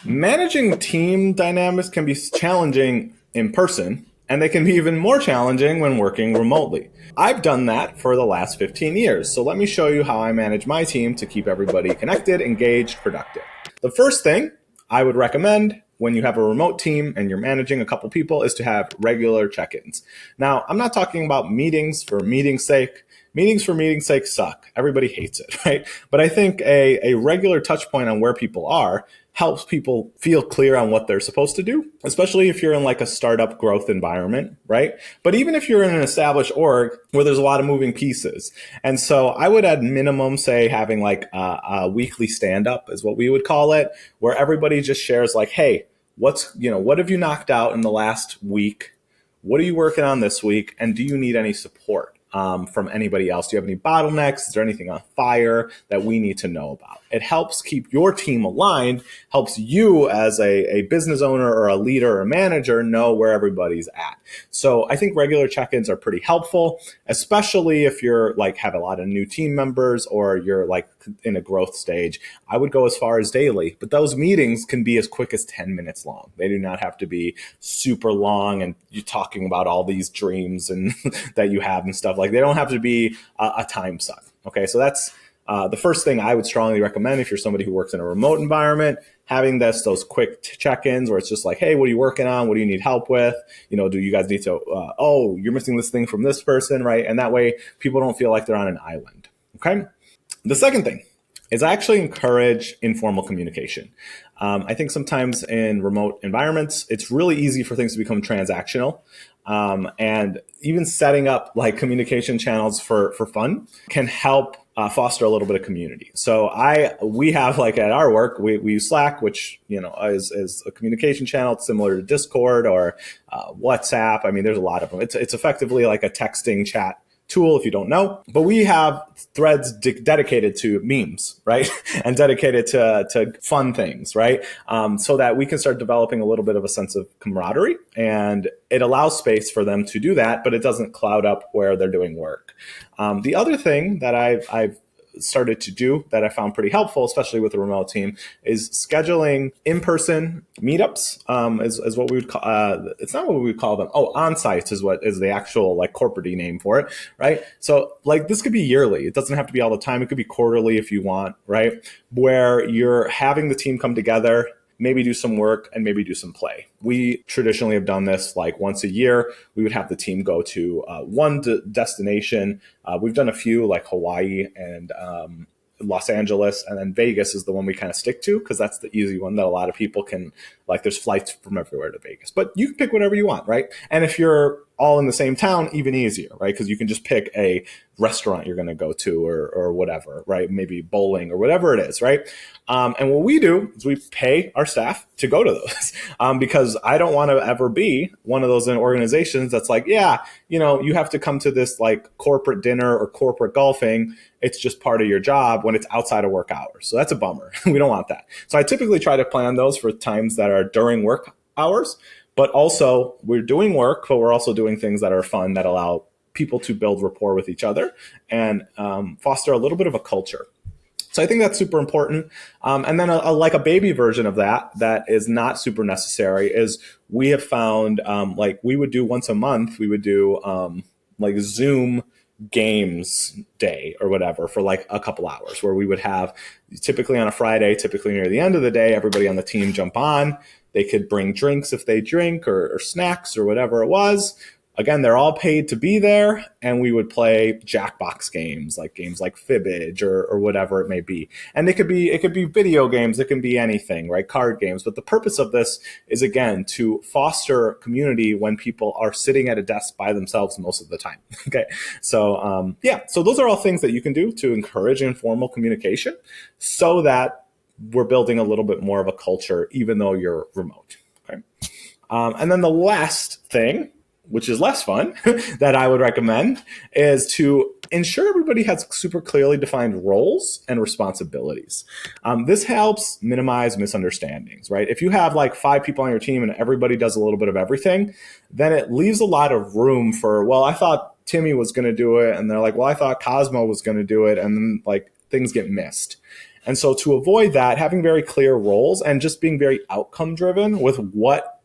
Managing team dynamics can be challenging in person, and they can be even more challenging when working remotely. I've done that for the last 15 years, so let me show you how I manage my team to keep everybody connected, engaged, productive. The first thing I would recommend when you have a remote team and you're managing a couple people is to have regular check-ins. Now, I'm not talking about meetings for meeting's sake. Meetings for meeting's sake suck. Everybody hates it, right? But I think a regular touch point on where people are helps people feel clear on what they're supposed to do, especially if you're in like a startup growth environment, right? But even if you're in an established org where there's a lot of moving pieces. And so I would at minimum say having like a weekly stand up is what we would call it, where everybody just shares like, hey, what have you knocked out in the last week? What are you working on this week? And do you need any support from anybody else? Do you have any bottlenecks? Is there anything on fire that we need to know about? It helps keep your team aligned, helps you as a business owner or a leader or a manager know where everybody's at. So I think regular check-ins are pretty helpful, especially if you're like have a lot of new team members or you're like in a growth stage. I would go as far as daily, but those meetings can be as quick as 10 minutes long. They do not have to be super long and you're talking about all these dreams and that you have and stuff. Like they don't have to be a time suck. Okay, so that's the first thing I would strongly recommend if you're somebody who works in a remote environment, having those quick check-ins where it's just like, hey, what are you working on? What do you need help with? Do you guys need to, you're missing this thing from this person, right? And that way people don't feel like they're on an island, okay? The second thing is I actually encourage informal communication. I think sometimes in remote environments, it's really easy for things to become transactional. And even setting up like communication channels for fun can help foster a little bit of community. So we have like at our work, we use Slack, which, is a communication channel. It's similar to Discord or WhatsApp. I mean, there's a lot of them. It's effectively like a texting chat tool if you don't know, but we have threads dedicated to memes, right? And dedicated to fun things, right? So that we can start developing a little bit of a sense of camaraderie, and it allows space for them to do that, but it doesn't cloud up where they're doing work. The other thing that I've started to do that I found pretty helpful, especially with a remote team, is scheduling in-person meetups. Is what we would call. It's not what we would call them. Oh, on-sites is what is the actual like corporate name for it, right? So like this could be yearly. It doesn't have to be all the time. It could be quarterly if you want, right? Where you're having the team come together, maybe do some work and maybe do some play. We traditionally have done this like once a year. We would have the team go to one destination. We've done a few like Hawaii and Los Angeles, and then Vegas is the one we kind of stick to because that's the easy one that a lot of people can, like there's flights from everywhere to Vegas, but you can pick whatever you want, right? And if you're all in the same town, even easier, right? Because you can just pick a restaurant you're going to go to or whatever, right? Maybe bowling or whatever it is, right? And what we do is we pay our staff to go to those because I don't want to ever be one of those organizations that's like, yeah, you have to come to this like corporate dinner or corporate golfing. It's just part of your job when it's outside of work hours. So that's a bummer. We don't want that. So I typically try to plan those for times that are during work hours, but also we're doing work, but we're also doing things that are fun that allow people to build rapport with each other and foster a little bit of a culture. So I think that's super important. And then like a baby version of that is not super necessary is we have found like we would do once a month, we would do like Zoom games day or whatever for like a couple hours where we would have typically on a Friday, typically near the end of the day, everybody on the team jump on. They could bring drinks if they drink or snacks or whatever it was. Again, they're all paid to be there, and we would play Jackbox games like Fibbage or whatever it may be. And it could be video games, it can be anything, right? Card games. But the purpose of this is again to foster community when people are sitting at a desk by themselves most of the time. Okay, so so those are all things that you can do to encourage informal communication, so that we're building a little bit more of a culture, even though you're remote. Okay, and then the last thing, which is less fun, that I would recommend is to ensure everybody has super clearly defined roles and responsibilities. This helps minimize misunderstandings, right? If you have like 5 people on your team and everybody does a little bit of everything, then it leaves a lot of room for, well, I thought Timmy was going to do it. And they're like, well, I thought Cosmo was going to do it. And then like things get missed. And so to avoid that, having very clear roles and just being very outcome driven with what,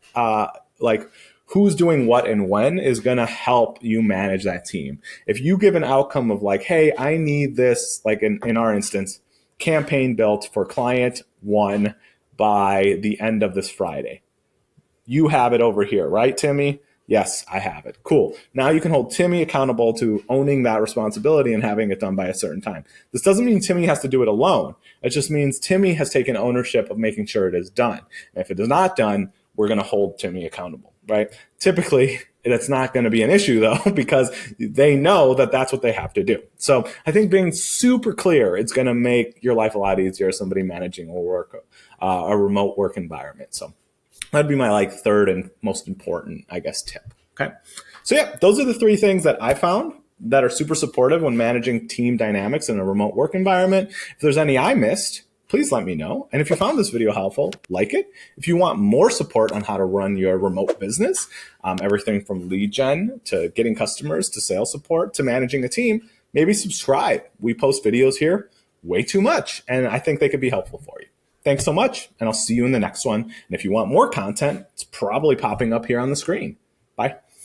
like who's doing what and when is going to help you manage that team. If you give an outcome of like, hey, I need this, like in our instance, campaign built for client one by the end of this Friday. You have it over here, right, Timmy? Yes, I have it. Cool. Now you can hold Timmy accountable to owning that responsibility and having it done by a certain time. This doesn't mean Timmy has to do it alone. It just means Timmy has taken ownership of making sure it is done. And if it is not done, we're going to hold Timmy accountable, right? Typically, that's not going to be an issue though, because they know that that's what they have to do. So I think being super clear, it's going to make your life a lot easier as somebody managing a remote work environment. So that'd be my like third and most important, I guess, tip. Okay. So yeah, those are the three things that I found that are super supportive when managing team dynamics in a remote work environment. If there's any I missed, please let me know. And if you found this video helpful, like it. If you want more support on how to run your remote business, everything from lead gen to getting customers to sales support to managing a team, maybe subscribe. We post videos here way too much, and I think they could be helpful for you. Thanks so much, and I'll see you in the next one. And if you want more content, it's probably popping up here on the screen. Bye.